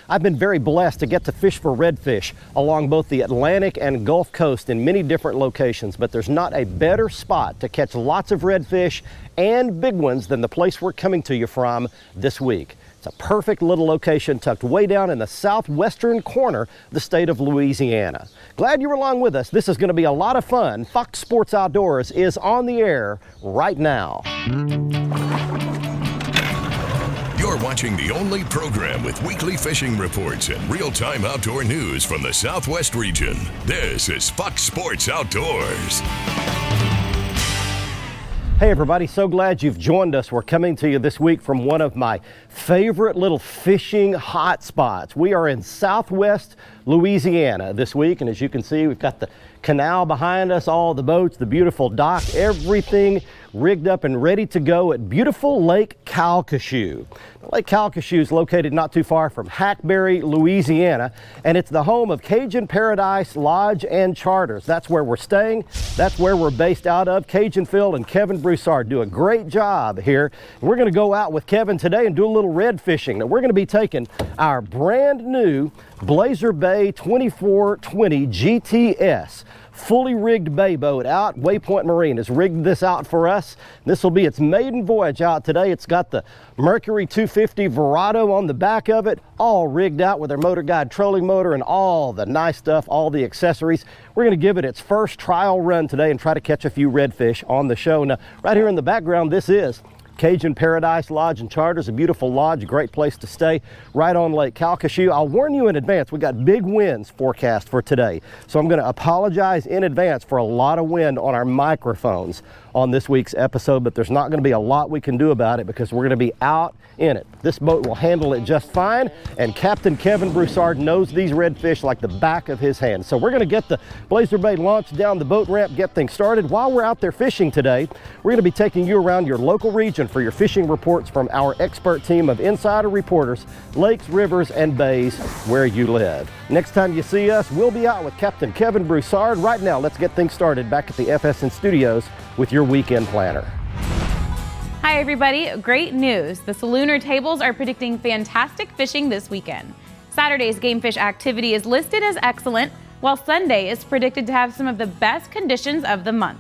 I've been very blessed to get to fish for redfish along both the Atlantic and Gulf Coast in many different locations, but there's not a better spot to catch lots of redfish and big ones than the place we're coming to you from this week. It's a perfect little location tucked way down in the southwestern corner of the state of Louisiana. Glad you were along with us. This is going to be a lot of fun. Fox Sports Outdoors is on the air right now. You're watching the only program with weekly fishing reports and real-time outdoor news from the Southwest region. This is Fox Sports Outdoors. Hey everybody, so glad you've joined us. We're coming to you this week from one of my favorite little fishing hot spots. We are in Southwest Louisiana this week, and as you can see, we've got the canal behind us, all the boats, the beautiful dock, everything rigged up and ready to go at beautiful Lake Calcasieu. Lake Calcasieu is located not too far from Hackberry, Louisiana, and it's the home of Cajun Paradise Lodge and Charters. That's where we're staying. That's where we're based out of. Cajun Phil and Kevin Broussard do a great job here. We're going to go out with Kevin today and do a little red fishing. Now, we're going to be taking our brand new Blazer Bay 2420 GTS fully rigged bay boat out. Waypoint Marine has rigged this out for us. This will be its maiden voyage out today. It's got the Mercury 250 Verado on the back of it, all rigged out with our Motor Guide trolling motor and all the nice stuff, all the accessories. We're going to give it its first trial run today and try to catch a few redfish on the show. Now, right here in the background, this is Cajun Paradise Lodge and Charters, a beautiful lodge, a great place to stay right on Lake Calcasieu. I'll warn you in advance, we got big winds forecast for today. So I'm going to apologize in advance for a lot of wind on our microphones on this week's episode, but there's not going to be a lot we can do about it because we're going to be out in it. This boat will handle it just fine, and Captain Kevin Broussard knows these redfish like the back of his hand. So we're going to get the Blazer Bay launched down the boat ramp, get things started. While we're out there fishing today, we're going to be taking you around your local region for your fishing reports from our expert team of insider reporters, lakes, rivers, and bays where you live. Next time you see us, we'll be out with Captain Kevin Broussard. Right now, let's get things started back at the FSN studios with your weekend planner. Hi everybody, great news. The Salooner tables are predicting fantastic fishing this weekend. Saturday's game fish activity is listed as excellent, while Sunday is predicted to have some of the best conditions of the month.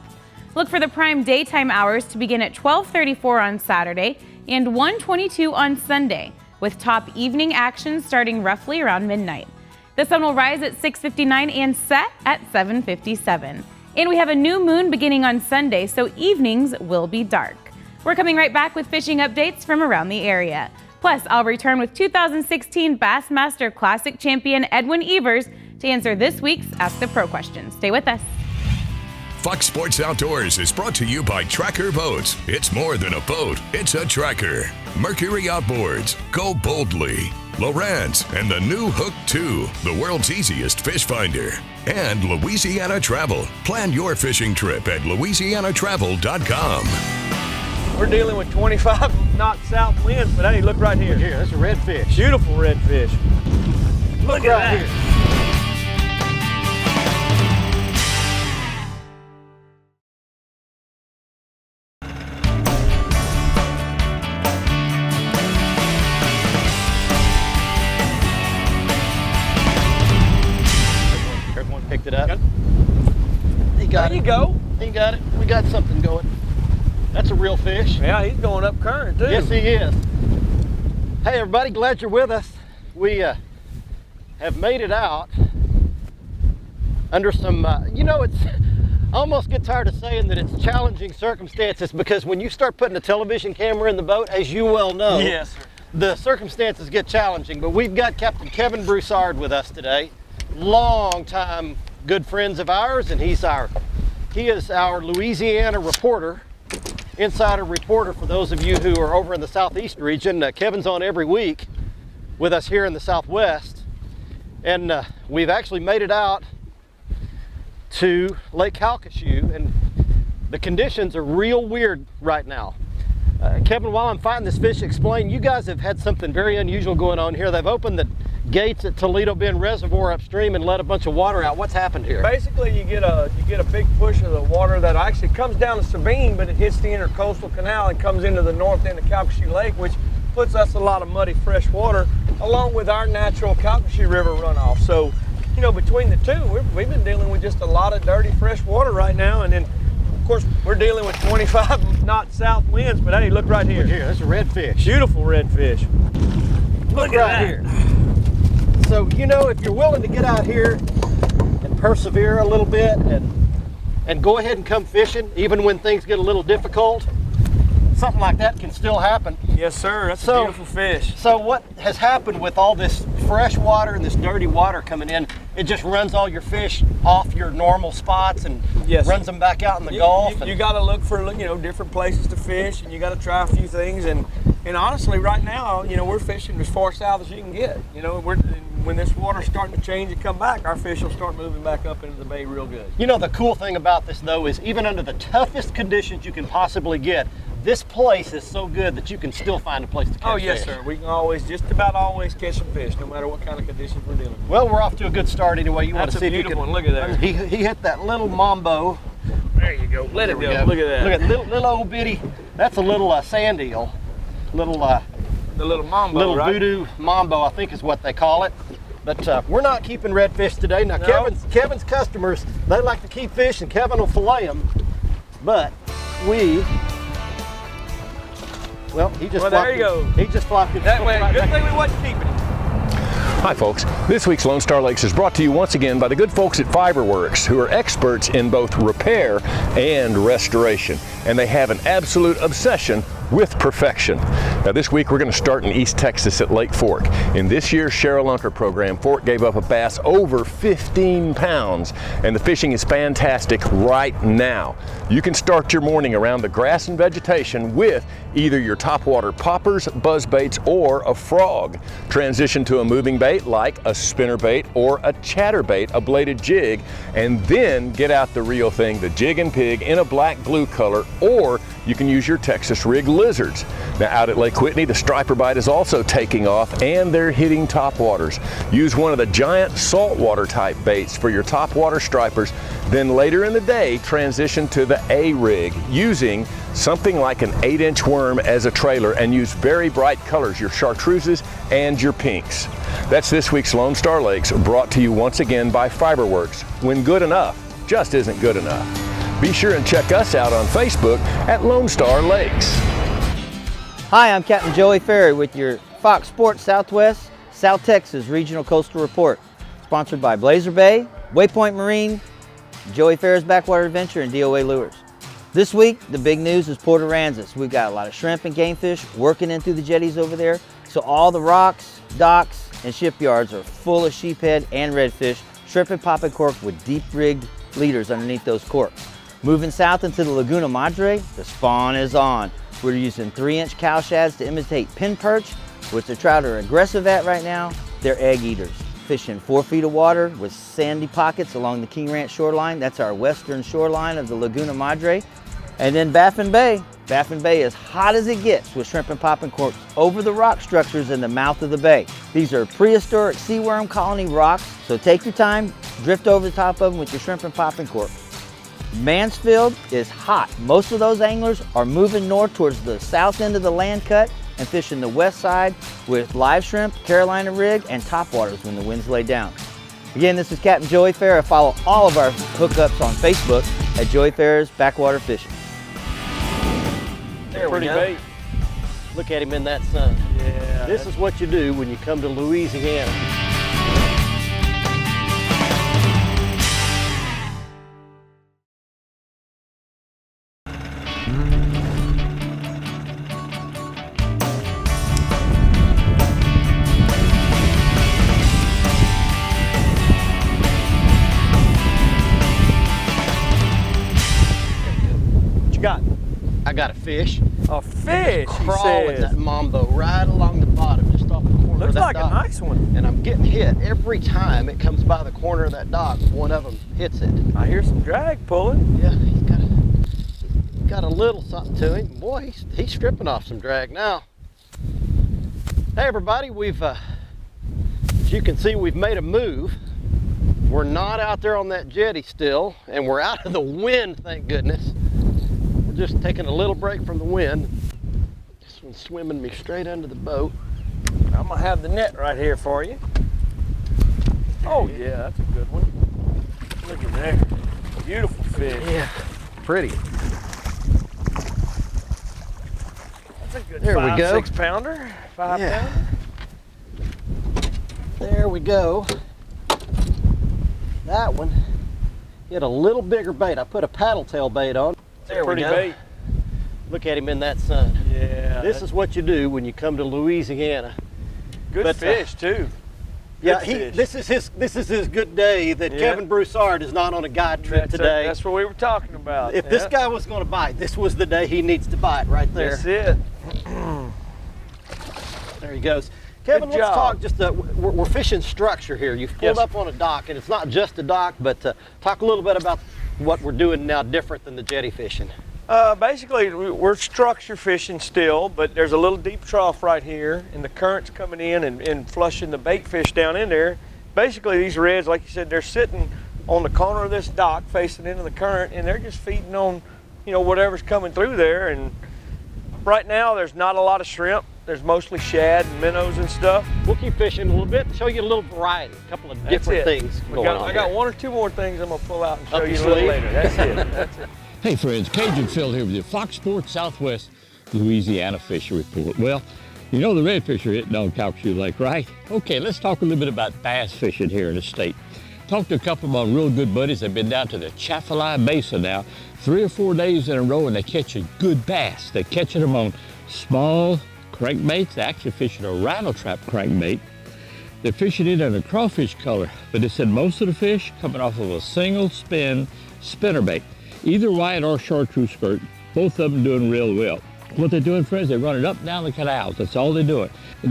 Look for the prime daytime hours to begin at 12:34 on Saturday and 1:22 on Sunday, with top evening action starting roughly around midnight. The sun will rise at 6:59 and set at 7:57. And we have a new moon beginning on Sunday, so evenings will be dark. We're coming right back with fishing updates from around the area. Plus, I'll return with 2016 Bassmaster Classic champion Edwin Evers to answer this week's Ask the Pro question. Stay with us. Fox Sports Outdoors is brought to you by Tracker Boats. It's more than a boat, it's a tracker. Mercury Outboards, go boldly. Lowrance and the new Hook 2, the world's easiest fish finder. And Louisiana Travel. Plan your fishing trip at louisianatravel.com. We're dealing with 25 knot south winds, but hey, look right here. Here, that's a redfish. Beautiful redfish. Look at right that. here. Everyone picked it up. He got There it. you go. He got it. We got something going. That's a real fish. Yeah, he's going up current too. Yes, he is. Hey, everybody, glad you're with us. We have made it out under some, it's, I almost get tired of saying that it's challenging circumstances because when you start putting a television camera in the boat, as you well know, Yes, sir. the circumstances get challenging. But we've got Captain Kevin Broussard with us today, long time good friends of ours, and he is our Louisiana reporter. Insider reporter for those of you who are over in the southeast region. Kevin's on every week with us here in the Southwest, and we've actually made it out to Lake Calcasieu, and the conditions are real weird right now. Kevin, while I'm fighting this fish, explain, you guys have had something very unusual going on here. They've opened the gates at Toledo Bend Reservoir upstream and let a bunch of water out. What's happened here? Basically, you get a big push of the water that actually comes down to Sabine, but it hits the intercoastal canal and comes into the north end of Calcasieu Lake, which puts us a lot of muddy fresh water along with our natural Calcasieu River runoff. So, you know, between the two, we've been dealing with just a lot of dirty fresh water right now. And then, of course, we're dealing with 25 knot south winds. But hey, look right here. Look here, there's a redfish. Beautiful redfish. Look at right that. here. So, you know, if you're willing to get out here and persevere a little bit and go ahead and come fishing, even when things get a little difficult, something like that can still happen. Yes, sir. That's a beautiful fish. So what has happened with all this fresh water and this dirty water coming in, it just runs all your fish off your normal spots and runs them back out in the Gulf. You got to look for, you know, different places to fish, and you got to try a few things. And honestly, right now, you know, we're fishing as far south as you can get. You know, when this water's starting to change and come back, our fish will start moving back up into the bay real good. You know, the cool thing about this, though, is even under the toughest conditions you can possibly get, this place is so good that you can still find a place to catch fish. Oh, yes, sir. We can just about always catch some fish, no matter what kind of conditions we're dealing with. Well, we're off to a good start anyway. You want to see if you can. That's a beautiful one. Look at that. He hit that little mambo. There you go. Let it go. Look at that. Look at little old bitty. That's a little sand eel. The little mambo, little right? voodoo mambo, I think is what they call it. But we're not keeping redfish today. Now, No. Kevin's customers, they like to keep fish, and Kevin will fillet them. But he just there you go. He just flopped it That way. right Good back. thing we wasn't keeping it. Hi folks, this week's Lone Star Lakes is brought to you once again by the good folks at Fiberworks, who are experts in both repair and restoration, and they have an absolute obsession with perfection. Now this week we're going to start in East Texas at Lake Fork. In this year's Cheryl Lunker program, Fork gave up a bass over 15 pounds, and the fishing is fantastic right now. You can start your morning around the grass and vegetation with either your topwater poppers, buzz baits, or a frog. Transition to a moving bait like a spinner bait or a chatterbait, a bladed jig, and then get out the real thing, the jig and pig in a black glue color, or you can use your Texas rig lizards. Now out at Lake Whitney, the striper bite is also taking off, and they're hitting topwaters. Use one of the giant saltwater type baits for your topwater stripers. Then later in the day, transition to the A-rig using something like an 8-inch worm as a trailer, and use very bright colors, your chartreuses and your pinks. That's this week's Lone Star Lakes, brought to you once again by Fiberworks. When good enough just isn't good enough. Be sure and check us out on Facebook at Lone Star Lakes. Hi, I'm Captain Joey Ferry with your Fox Sports Southwest, South Texas Regional Coastal Report. Sponsored by Blazer Bay, Waypoint Marine, Joey Ferry's Backwater Adventure, and DOA Lures. This week, the big news is Port Aransas. We've got a lot of shrimp and game fish working in through the jetties over there. So all the rocks, docks, and shipyards are full of sheephead and redfish, shrimp and popping cork with deep rigged leaders underneath those corks. Moving south into the Laguna Madre, the spawn is on. We're using 3-inch cow shads to imitate pin perch, which the trout are aggressive at right now. They're egg eaters. Fishing 4 feet of water with sandy pockets along the King Ranch shoreline. That's our western shoreline of the Laguna Madre. And then Baffin Bay. Baffin Bay is hot as it gets with shrimp and popping corks over the rock structures in the mouth of the bay. These are prehistoric sea worm colony rocks, so take your time, drift over the top of them with your shrimp and popping cork. Mansfield is hot. Most of those anglers are moving north towards the south end of the land cut and fishing the west side with live shrimp, Carolina rig, and topwaters when the winds lay down. Again, this is Captain Joey Ferry. Follow all of our hookups on Facebook at Joey Ferry's Backwater Fishing. There we Pretty go. bait. Look at him in that sun. Yeah. This is what you do when you come to Louisiana. What you got? I got a fish. A fish, he Crawling says. that mambo right along the bottom, just off the corner of Looks that like dock. a nice one. And I'm getting hit every time it comes by the corner of that dock. One of them hits it. I hear some drag pulling. Yeah, he's got a little something to him. Boy, he's stripping off some drag now. Hey everybody, we've, as you can see, we've made a move. We're not out there on that jetty still, and we're out of the wind, thank goodness. We're just taking a little break from the wind. This one's swimming me straight under the boat. I'm gonna have the net right here for you. Oh yeah, that's a good one. Look at that. Beautiful fish. Yeah, pretty. That's a good There we go. 6 pounder, 5 Yeah. pounder. There we go. That one hit a little bigger bait. I put a paddle tail bait on. There we Pretty go. bait. Look at him in that sun. Yeah. This is what you do when you come to Louisiana. good but, fish too. Yeah, Good this is his good day that Yeah. Kevin Broussard is not on a guide trip today. That's what we were talking about. If this guy was going to bite, this was the day he needs to bite right there. That's it. There he goes. Kevin, Good let's job. talk just, we're fishing structure here. You've pulled Yes. up on a dock, and it's not just a dock, but talk a little bit about what we're doing now different than the jetty fishing. Basically, we're structure fishing still, but there's a little deep trough right here, and the current's coming in and flushing the bait fish down in there. Basically, these reds, like you said, they're sitting on the corner of this dock facing into the current, and they're just feeding on, whatever's coming through there. And right now, there's not a lot of shrimp. There's mostly shad and minnows and stuff. We'll keep fishing a little bit, show you a little variety, a couple of different things going on I got here. one or two more things I'm gonna pull out and show Up you a your little sleeve? later. That's it. That's it. Hey friends, Cajun Phil here with your Fox Sports Southwest Louisiana Fishing Report. Well, you know the redfish are hitting on Calcasieu Lake, right? Okay, let's talk a little bit about bass fishing here in the state. Talked to a couple of my real good buddies. They've been down to the Chaffalai Basin now 3 or 4 days in a row, and they're catching good bass. They're catching them on small crankbaits. They're actually fishing a rattle trap crankbait. They're fishing it in a crawfish color, but they said most of the fish coming off of a single spin spinnerbait, either white or chartreuse skirt. Both of them doing real well. What they're doing, friends, they're running up and down the canals. That's all they're doing. And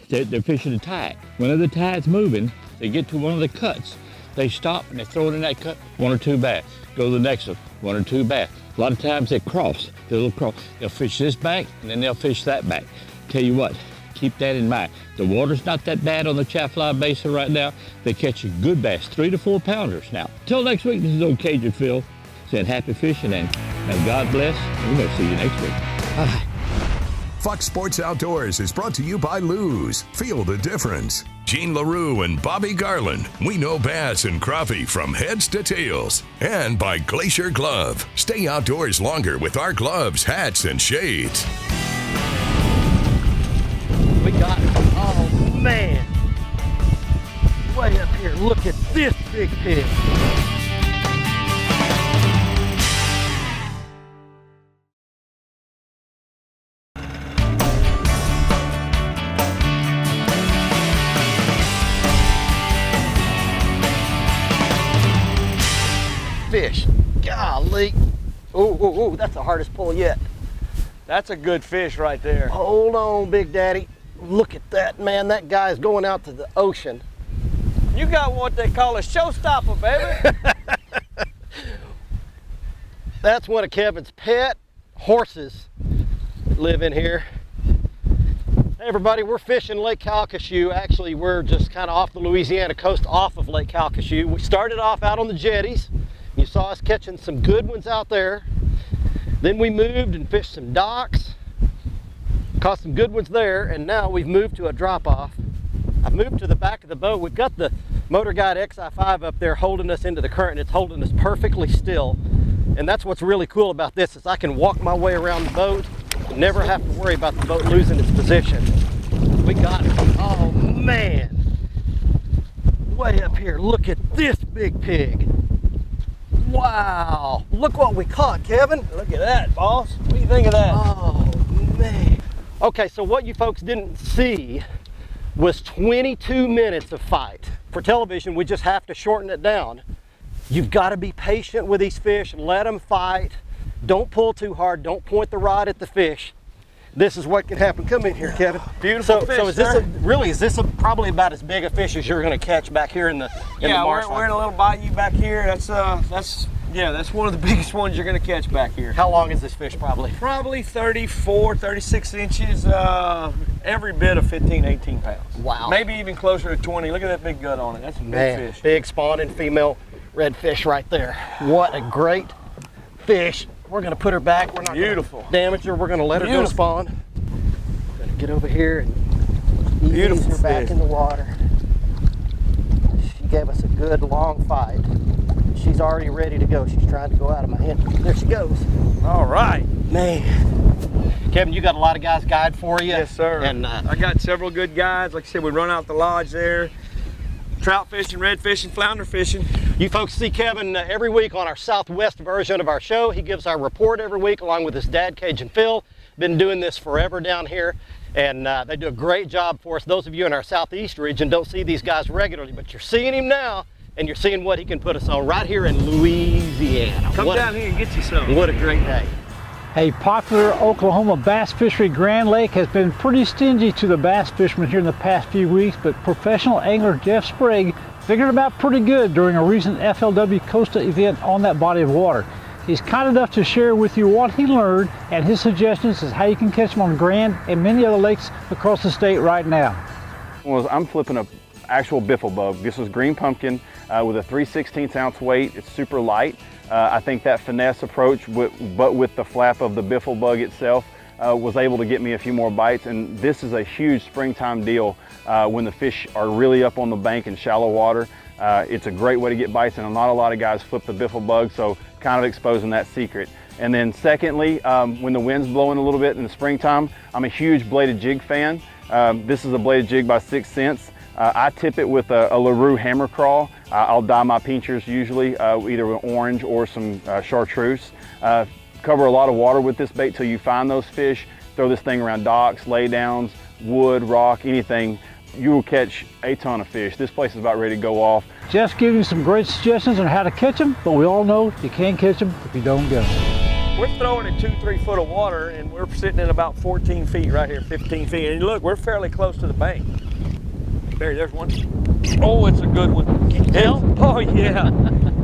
they're fishing a tide. Whenever the tide's moving, they get to one of the cuts. They stop and they throw it in that cut, 1 or 2 bass. Go to the next one, 1 or 2 bass. A lot of times they cross, they'll fish this bank and then they'll fish that bank. Tell you what, keep that in mind. The water's not that bad on the Chaffalai Basin right now. They're catching good bass, 3 to 4 pounders now. Till next week, this is old Cajun Phil saying happy fishing and God bless. We're gonna see you next week. Bye. Fox Sports Outdoors is brought to you by Lou's. Feel the difference. Gene LaRue and Bobby Garland. We know bass and crappie from heads to tails. And by Glacier Glove. Stay outdoors longer with our gloves, hats, and shades. We got it. Oh man. Way up here, look at this big pig. Fish. Golly. Oh, that's the hardest pull yet. That's a good fish right there. Hold on, Big Daddy. Look at that, man. That guy's going out to the ocean. You got what they call a showstopper, baby. That's one of Kevin's pet horses that live in here. Hey everybody, we're fishing Lake Calcasieu. Actually, we're just kind of off the Louisiana coast off of Lake Calcasieu. We started off out on the jetties. You saw us catching some good ones out there. Then we moved and fished some docks. Caught some good ones there, and now we've moved to a drop-off. I've moved to the back of the boat. We've got the Motor Guide XI5 up there holding us into the current. It's holding us perfectly still. And that's what's really cool about this, is I can walk my way around the boat and never have to worry about the boat losing its position. We got it. Oh man. Way up here, look at this big pig. Wow, look what we caught, Kevin. Look at that, boss. What do you think of that? Oh man. Okay, so what you folks didn't see was 22 minutes of fight. For television, we just have to shorten it down. You've got to be patient with these fish, let them fight. Don't pull too hard, don't point the rod at the fish. This is what can happen. Come in here, Kevin. Beautiful fish, So is this sir. probably about as big a fish as you're going to catch back here in the marsh? We're in a little bayou back here. That's one of the biggest ones you're going to catch back here. How long is this fish probably? Probably 34, 36 inches, every bit of 15, 18 pounds. Wow. Maybe even closer to 20. Look at that big gut on it. That's a big fish. Big spawning female redfish right there. What a great fish. We're going to put her back. We're not Beautiful. gonna damage her. We're going to let her go Beautiful. spawn. Get over here and ease Beautiful her back fish. in the water. She gave us a good long fight. She's already ready to go. She's trying to go out of my hand. There she goes. All right. Man. Kevin, you got a lot of guys guide for you. Yes, sir. And I got several good guides. Like I said, we run out the lodge there. Trout fishing, red fishing, flounder fishing. you folks see Kevin every week on our Southwest version of our show. He gives our report every week along with his dad, Cajun Phil. Been doing this forever down here, and they do a great job for us. Those of you in our Southeast region don't see these guys regularly, but you're seeing him now, and you're seeing what he can put us on right here in Louisiana. Come down here and get you some. What a great day. A popular Oklahoma bass fishery, Grand Lake, has been pretty stingy to the bass fishermen here in the past few weeks, but professional angler Jeff Sprague figured them out pretty good during a recent FLW Costa event on that body of water. He's kind enough to share with you what he learned and his suggestions as how you can catch them on Grand and many other lakes across the state right now. Well, I'm flipping a actual biffle bug. This is green pumpkin with a 3/16 ounce weight. It's super light. I think that finesse approach, but with the flap of the biffle bug itself, was able to get me a few more bites. And this is a huge springtime deal when the fish are really up on the bank in shallow water. It's a great way to get bites, and not a lot of guys flip the biffle bug, so kind of exposing that secret. And then secondly, when the wind's blowing a little bit in the springtime, I'm a huge bladed jig fan. This is a bladed jig by 6 cents. I tip it with a LaRue hammer crawl. I'll dye my pinchers usually either with orange or some chartreuse. Cover a lot of water with this bait till you find those fish. Throw this thing around docks, laydowns, wood, rock, anything. You will catch a ton of fish. This place is about ready to go off. Jeff's giving you some great suggestions on how to catch them, but we all know you can't catch them if you don't go. We're throwing in 2-3 foot of water, and we're sitting in about 14 feet right here, 15 feet. And look, we're fairly close to the bank. Barry, there's one. Oh, it's a good one. Can you tell? Oh, yeah.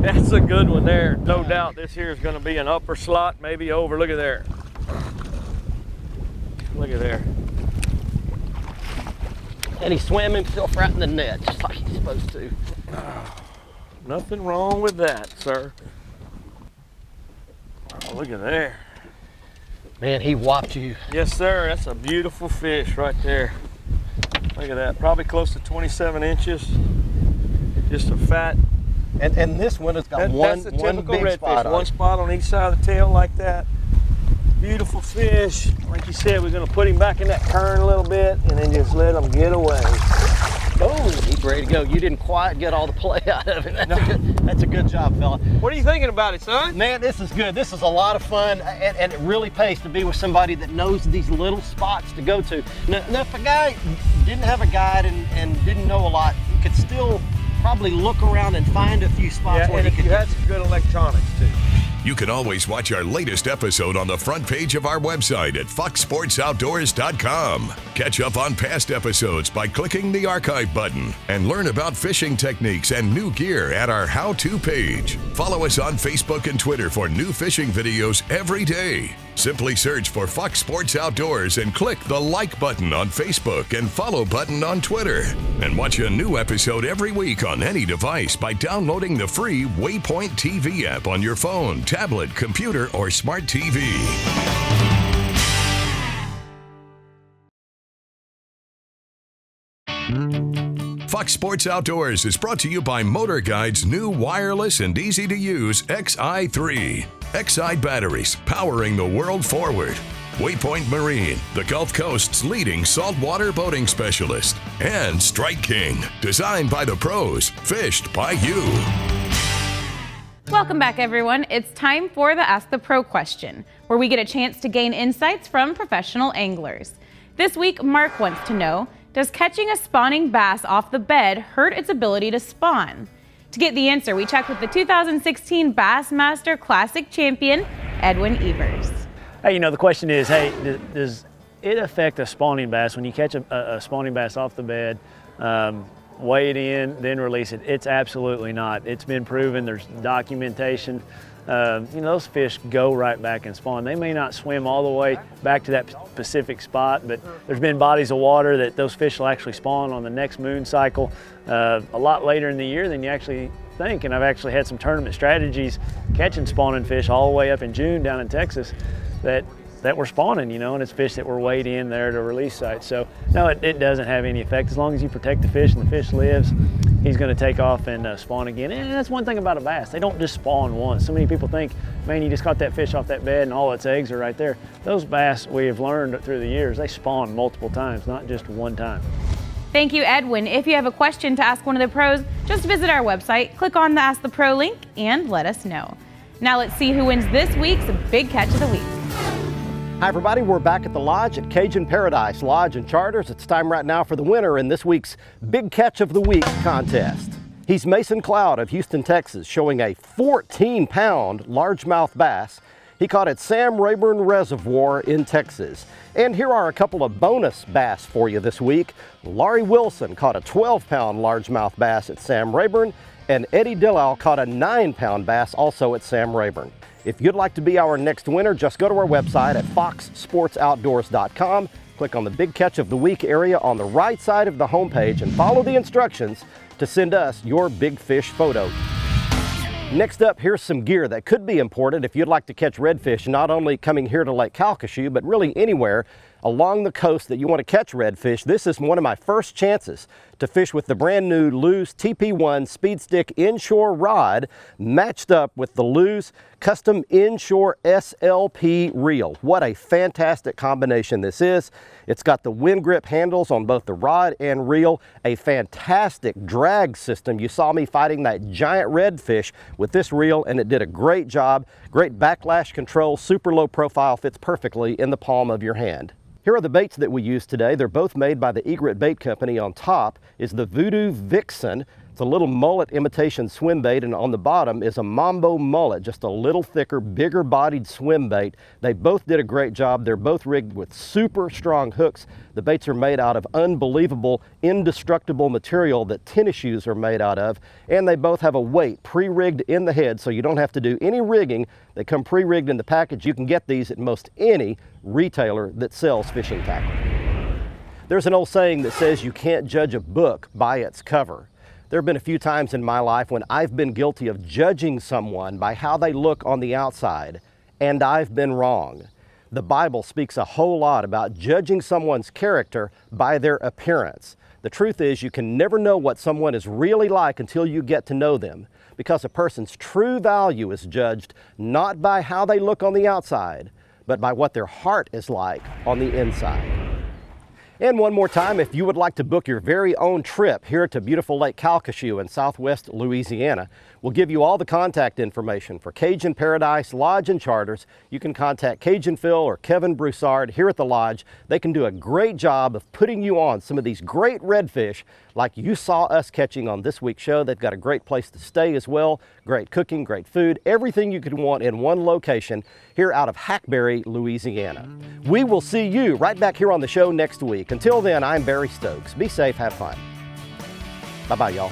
That's a good one there. No doubt this here is going to be an upper slot, maybe over. Look at there. Look at there. And he swam himself right in the net, just like he's supposed to. Nothing wrong with that, sir. Oh, look at there. Man, he whopped you. Yes, sir. That's a beautiful fish right there. Look at that. Probably close to 27 inches. Just a fat. And this one has got one that's the typical big redfish. spot on One it. spot on each side of the tail like that. Beautiful fish. Like you said, we're going to put him back in that current a little bit and then just let him get away. Oh, he's ready to go. You didn't quite get all the play out of it. That's a good job, fella. What are you thinking about it, son? Man, this is good. This is a lot of fun, and it really pays to be with somebody that knows these little spots to go to. Now if a guy didn't have a guide and didn't know a lot, he could still probably look around and find a few spots where and he if could you had some good electronics too. You can always watch our latest episode on the front page of our website at foxsportsoutdoors.com. Catch up on past episodes by clicking the archive button and learn about fishing techniques and new gear at our how-to page. Follow us on Facebook and Twitter for new fishing videos every day. Simply search for Fox Sports Outdoors and click the like button on Facebook and follow button on Twitter. And watch a new episode every week on any device by downloading the free Waypoint TV app on your phone, tablet, computer, or smart TV. Fox Sports Outdoors is brought to you by Motor Guide's new wireless and easy-to-use XI3. XI batteries, powering the world forward. Waypoint Marine, the Gulf Coast's leading saltwater boating specialist. And Strike King, designed by the pros, fished by you. Welcome back, everyone. It's time for the Ask the Pro question, where we get a chance to gain insights from professional anglers. This week, Mark wants to know, does catching a spawning bass off the bed hurt its ability to spawn? To get the answer, we checked with the 2016 Bassmaster Classic champion, Edwin Evers. Hey, the question is, does it affect a spawning bass when you catch a spawning bass off the bed, weigh it in, then release it? It's absolutely not. It's been proven. There's documentation. Those fish go right back and spawn. They may not swim all the way back to that specific spot, but there's been bodies of water that those fish will actually spawn on the next moon cycle a lot later in the year than you actually think. And I've actually had some tournament strategies catching spawning fish all the way up in June down in Texas that that were spawning, you know, and it's fish that were weighed in there at a release site. So no, it doesn't have any effect. As long as you protect the fish and the fish lives, he's going to take off and spawn again. And that's one thing about a bass. They don't just spawn once. So many people think, man, you just caught that fish off that bed and all its eggs are right there. Those bass, we have learned through the years, they spawn multiple times, not just one time. Thank you, Edwin. If you have a question to ask one of the pros, just visit our website, click on the Ask the Pro link, and let us know. Now let's see who wins this week's Big Catch of the Week. Hi everybody, we're back at the lodge at Cajun Paradise Lodge and Charters. It's time right now for the winner in this week's Big Catch of the Week contest. He's Mason Cloud of Houston, Texas, showing a 14-pound largemouth bass he caught at Sam Rayburn Reservoir in Texas. And here are a couple of bonus bass for you this week. Laurie Wilson caught a 12-pound largemouth bass at Sam Rayburn, and Eddie Dillal caught a 9-pound bass also at Sam Rayburn. If you'd like to be our next winner, just go to our website at foxsportsoutdoors.com, click on the Big Catch of the Week area on the right side of the homepage, and follow the instructions to send us your big fish photo. Next up, here's some gear that could be important if you'd like to catch redfish, not only coming here to Lake Calcasieu, but really anywhere along the coast that you want to catch redfish. This is one of my first chances to fish with the brand new Lew's TP1 Speed Stick inshore rod matched up with the Lew's custom inshore SLP reel. What a fantastic combination this is. It's got the wind grip handles on both the rod and reel, a fantastic drag system. You saw me fighting that giant redfish with this reel and it did a great job. Great backlash control, super low profile, fits perfectly in the palm of your hand. Here are the baits that we use today. They're both made by the Egret Bait Company. On top is the Voodoo Vixen. It's a little mullet imitation swim bait, and on the bottom is a Mambo mullet, just a little thicker, bigger bodied swim bait. They both did a great job. They're both rigged with super strong hooks. The baits are made out of unbelievable, indestructible material that tennis shoes are made out of, and they both have a weight pre-rigged in the head, so you don't have to do any rigging. They come pre-rigged in the package. You can get these at most any retailer that sells fishing tackle. There's an old saying that says you can't judge a book by its cover. There have been a few times in my life when I've been guilty of judging someone by how they look on the outside, and I've been wrong. The Bible speaks a whole lot about judging someone's character by their appearance. The truth is, you can never know what someone is really like until you get to know them, because a person's true value is judged not by how they look on the outside, but by what their heart is like on the inside. And one more time, if you would like to book your very own trip here to beautiful Lake Calcasieu in southwest Louisiana, we'll give you all the contact information for Cajun Paradise Lodge and Charters. You can contact Cajun Phil or Kevin Broussard here at the lodge. They can do a great job of putting you on some of these great redfish like you saw us catching on this week's show. They've got a great place to stay as well, great cooking, great food, everything you could want in one location here out of Hackberry, Louisiana. We will see you right back here on the show next week. Until then, I'm Barry Stokes. Be safe, have fun. Bye-bye, y'all.